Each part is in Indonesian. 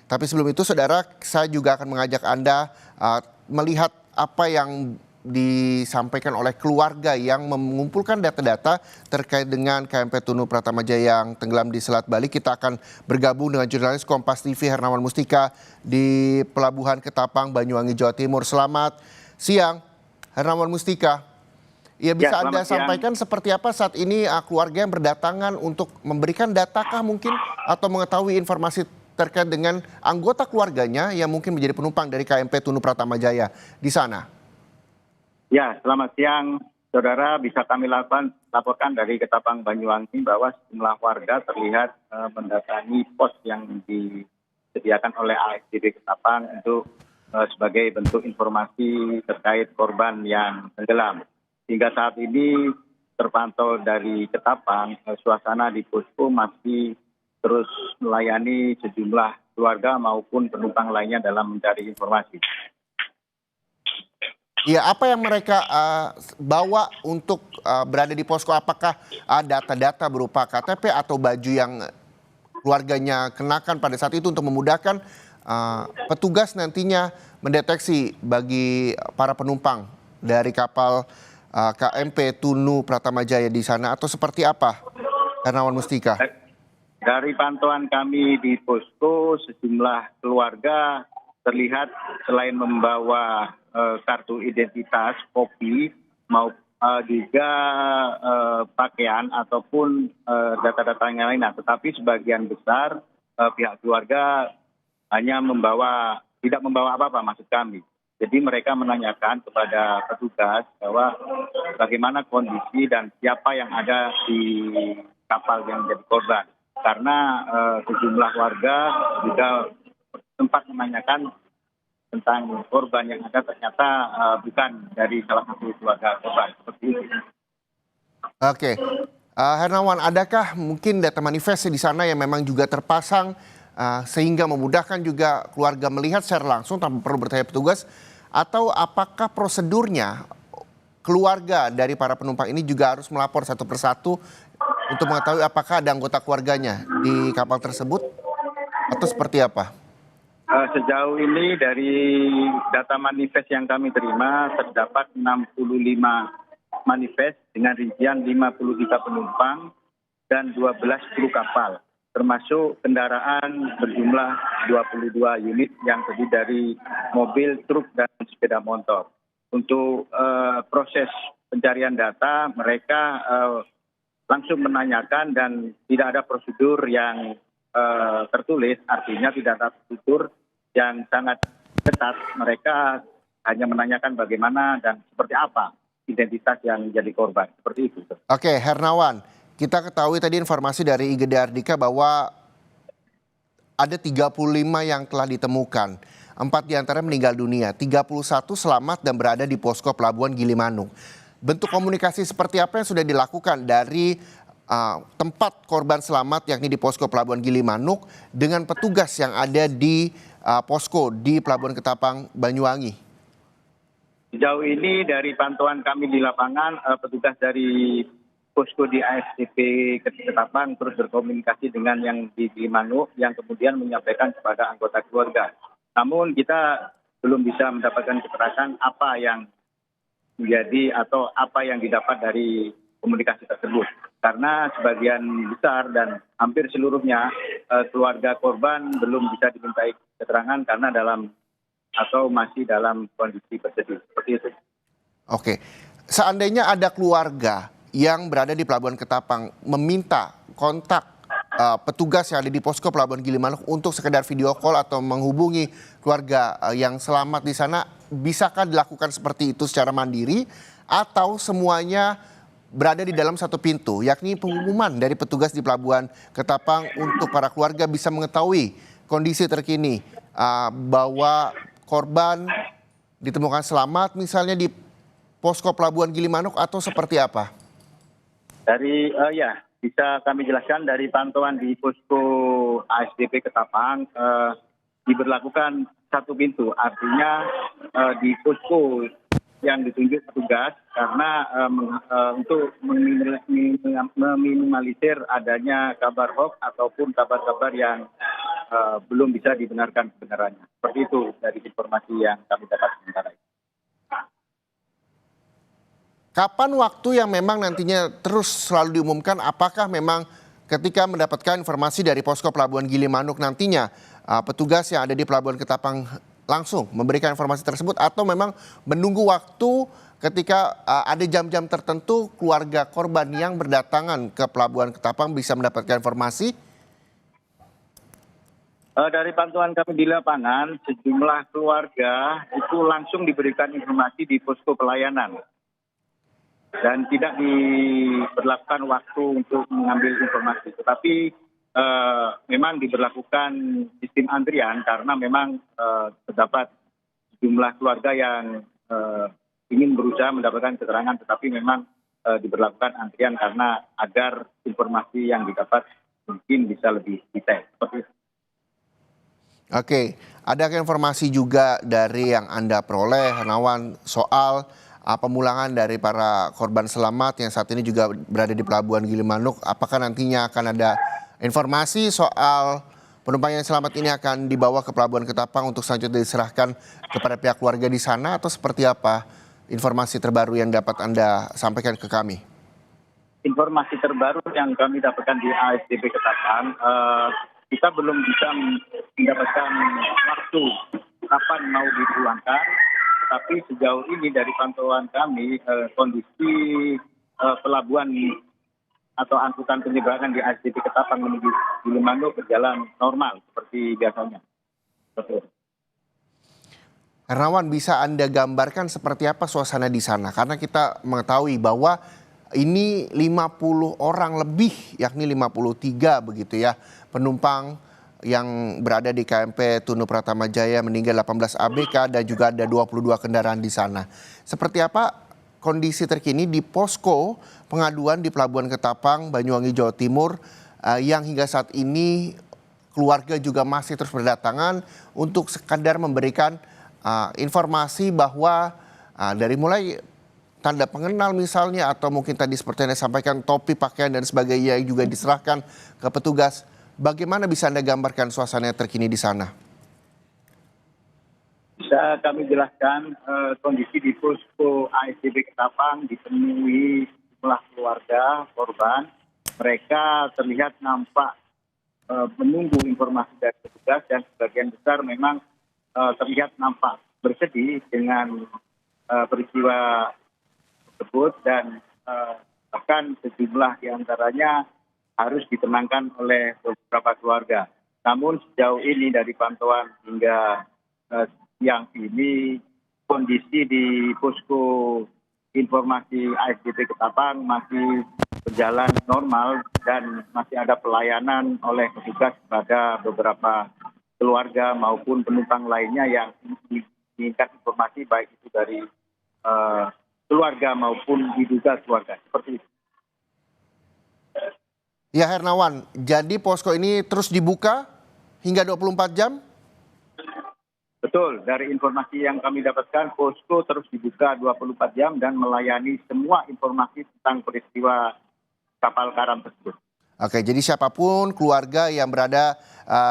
Tapi sebelum itu, saudara, saya juga akan mengajak Anda melihat apa yang disampaikan oleh keluarga yang mengumpulkan data-data terkait dengan KMP Tunu Pratamajaya yang tenggelam di Selat Bali. Kita akan bergabung dengan jurnalis Kompas TV Hernawan Mustika di Pelabuhan Ketapang, Banyuwangi, Jawa Timur. Selamat siang, Hernawan Mustika. Ya, bisa Anda sampaikan seperti apa saat ini keluarga yang berdatangan untuk memberikan datakah mungkin atau mengetahui informasi terkait dengan anggota keluarganya yang mungkin menjadi penumpang dari KMP Tunu Pratamajaya di sana? Ya, selamat siang, saudara. Bisa kami laporkan dari Ketapang Banyuwangi bahwa sejumlah warga terlihat mendatangi pos yang disediakan oleh ASDP Ketapang untuk sebagai bentuk informasi terkait korban yang tenggelam. Hingga saat ini terpantau dari Ketapang, suasana di posko masih terus melayani sejumlah keluarga maupun penumpang lainnya dalam mencari informasi. Ya, apa yang mereka bawa untuk berada di posko? Apakah data-data berupa KTP atau baju yang keluarganya kenakan pada saat itu untuk memudahkan petugas nantinya mendeteksi bagi para penumpang dari kapal KMP Tunu Pratamajaya di sana, atau seperti apa, Hernawan Mustika? Dari pantauan kami di posko, sejumlah keluarga terlihat selain membawa kartu identitas, kopi, maupun juga pakaian ataupun data-data yang lain. Tetapi sebagian besar pihak keluarga hanya tidak membawa apa-apa, maksud kami. Jadi mereka menanyakan kepada petugas bahwa bagaimana kondisi dan siapa yang ada di kapal yang menjadi korban. Karena sejumlah warga juga sempat menanyakan tentang korban yang ada ternyata bukan dari salah satu keluarga korban. Seperti itu. Oke, Hernawan, adakah mungkin data manifest di sana yang memang juga terpasang sehingga memudahkan juga keluarga melihat secara langsung tanpa perlu bertanya petugas, atau apakah prosedurnya keluarga dari para penumpang ini juga harus melapor satu persatu untuk mengetahui apakah ada anggota keluarganya di kapal tersebut, atau seperti apa? Sejauh ini dari data manifest yang kami terima terdapat 65 manifest dengan rincian 53 penumpang dan 12 kru kapal, termasuk kendaraan berjumlah 22 unit yang terdiri dari mobil, truk, dan sepeda motor. Untuk proses pencarian data, mereka langsung menanyakan dan tidak ada prosedur yang tertulis, artinya tidak ada prosedur yang sangat ketat. Mereka hanya menanyakan bagaimana dan seperti apa identitas yang menjadi korban, seperti itu. Oke, Hernawan, kita ketahui tadi informasi dari Igede Ardika bahwa ada 35 yang telah ditemukan. 4 diantara meninggal dunia, 31 selamat dan berada di posko Pelabuhan Gilimanuk. Bentuk komunikasi seperti apa yang sudah dilakukan dari tempat korban selamat yakni di posko Pelabuhan Gilimanuk dengan petugas yang ada di posko di Pelabuhan Ketapang, Banyuwangi? Sejauh ini dari pantauan kami di lapangan, petugas dari posko di ASDP Ketapang terus berkomunikasi dengan yang di Gilimanuk yang kemudian menyampaikan kepada anggota keluarga. Namun kita belum bisa mendapatkan keterangan apa yang menjadi atau apa yang didapat dari komunikasi tersebut. Karena sebagian besar dan hampir seluruhnya keluarga korban belum bisa dimintai keterangan karena masih dalam kondisi bersedih. Seperti itu. Oke, seandainya ada keluarga yang berada di Pelabuhan Ketapang meminta kontak petugas yang ada di posko Pelabuhan Gilimanuk untuk sekedar video call atau menghubungi keluarga yang selamat di sana, bisakah dilakukan seperti itu secara mandiri atau semuanya berada di dalam satu pintu, yakni pengumuman dari petugas di Pelabuhan Ketapang untuk para keluarga bisa mengetahui kondisi terkini bahwa korban ditemukan selamat misalnya di posko Pelabuhan Gilimanuk, atau seperti apa? Bisa kami jelaskan dari pantauan di posko ASDP Ketapang diberlakukan satu pintu, artinya di posko yang ditunjuk petugas karena untuk meminimalisir adanya kabar hoax ataupun kabar-kabar yang belum bisa dibenarkan kebenarannya. Seperti itu dari informasi yang kami dapat sementara ini. Kapan waktu yang memang nantinya terus selalu diumumkan, apakah memang ketika mendapatkan informasi dari posko Pelabuhan Gilimanuk nantinya petugas yang ada di Pelabuhan Ketapang langsung memberikan informasi tersebut, atau memang menunggu waktu ketika ada jam-jam tertentu keluarga korban yang berdatangan ke Pelabuhan Ketapang bisa mendapatkan informasi? Dari pantauan kami di lapangan, sejumlah keluarga itu langsung diberikan informasi di posko pelayanan. Dan tidak diberlakukan waktu untuk mengambil informasi. Tetapi memang diberlakukan sistem antrian karena memang terdapat jumlah keluarga yang ingin berusaha mendapatkan keterangan, tetapi memang diberlakukan antrian karena agar informasi yang didapat mungkin bisa lebih detail. Seperti itu. Oke, ada informasi juga dari yang Anda peroleh, Hernawan, soal pemulangan dari para korban selamat yang saat ini juga berada di Pelabuhan Gilimanuk. Apakah nantinya akan ada informasi soal penumpang yang selamat ini akan dibawa ke Pelabuhan Ketapang untuk selanjutnya diserahkan kepada pihak keluarga di sana, atau seperti apa informasi terbaru yang dapat Anda sampaikan ke kami? Informasi terbaru yang kami dapatkan di ASDP Ketapang, kita belum bisa mendapatkan waktu kapan mau dipulangkan. Tapi sejauh ini dari pantauan kami, kondisi pelabuhan atau angkutan penyeberangan di ASDP Ketapang menuju Gilimanuk berjalan normal seperti biasanya. Betul. Hernawan, bisa Anda gambarkan seperti apa suasana di sana? Karena kita mengetahui bahwa ini 50 orang lebih, yakni 53 begitu ya, penumpang yang berada di KMP Tunu Pratama Jaya, meninggal 18 ABK dan juga ada 22 kendaraan di sana. Seperti apa kondisi terkini di posko pengaduan di Pelabuhan Ketapang, Banyuwangi, Jawa Timur, yang hingga saat ini keluarga juga masih terus berdatangan untuk sekadar memberikan informasi bahwa dari mulai tanda pengenal misalnya, atau mungkin tadi seperti yang disampaikan topi, pakaian dan sebagainya yang juga diserahkan ke petugas. Bagaimana bisa Anda gambarkan suasana terkini di sana? Bisa kami jelaskan kondisi di posko ASDP Ketapang dipenuhi jumlah keluarga korban. Mereka terlihat nampak menunggu informasi dari petugas, dan sebagian besar memang terlihat nampak bersedih dengan peristiwa tersebut, dan bahkan sejumlah diantaranya harus ditenangkan oleh beberapa keluarga. Namun sejauh ini dari pantauan hingga siang ini, kondisi di posko informasi ASDP Ketapang masih berjalan normal dan masih ada pelayanan oleh petugas kepada beberapa keluarga maupun penumpang lainnya yang menginginkan informasi, baik itu dari keluarga maupun diduga keluarga. Seperti itu. Ya Hernawan, jadi posko ini terus dibuka hingga 24 jam? Betul, dari informasi yang kami dapatkan, posko terus dibuka 24 jam dan melayani semua informasi tentang peristiwa kapal karam tersebut. Oke, jadi siapapun keluarga yang berada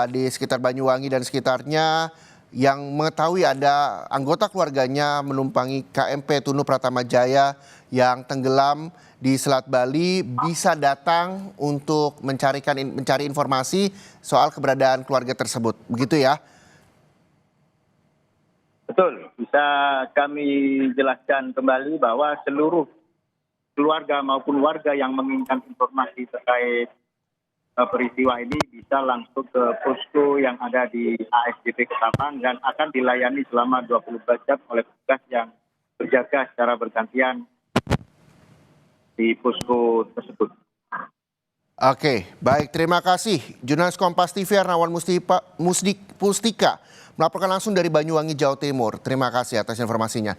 di sekitar Banyuwangi dan sekitarnya yang mengetahui ada anggota keluarganya menumpangi KMP Tunu Pratama Jaya yang tenggelam di Selat Bali bisa datang untuk mencari informasi soal keberadaan keluarga tersebut. Begitu ya? Betul, bisa kami jelaskan kembali bahwa seluruh keluarga maupun warga yang menginginkan informasi terkait peristiwa ini bisa langsung ke posko yang ada di ASDP Ketapang dan akan dilayani selama 24 jam oleh petugas yang berjaga secara bergantian di posko tersebut. Oke, baik, terima kasih. Jurnalis Kompas TV Hernawan Pustika melaporkan langsung dari Banyuwangi, Jawa Timur. Terima kasih atas informasinya.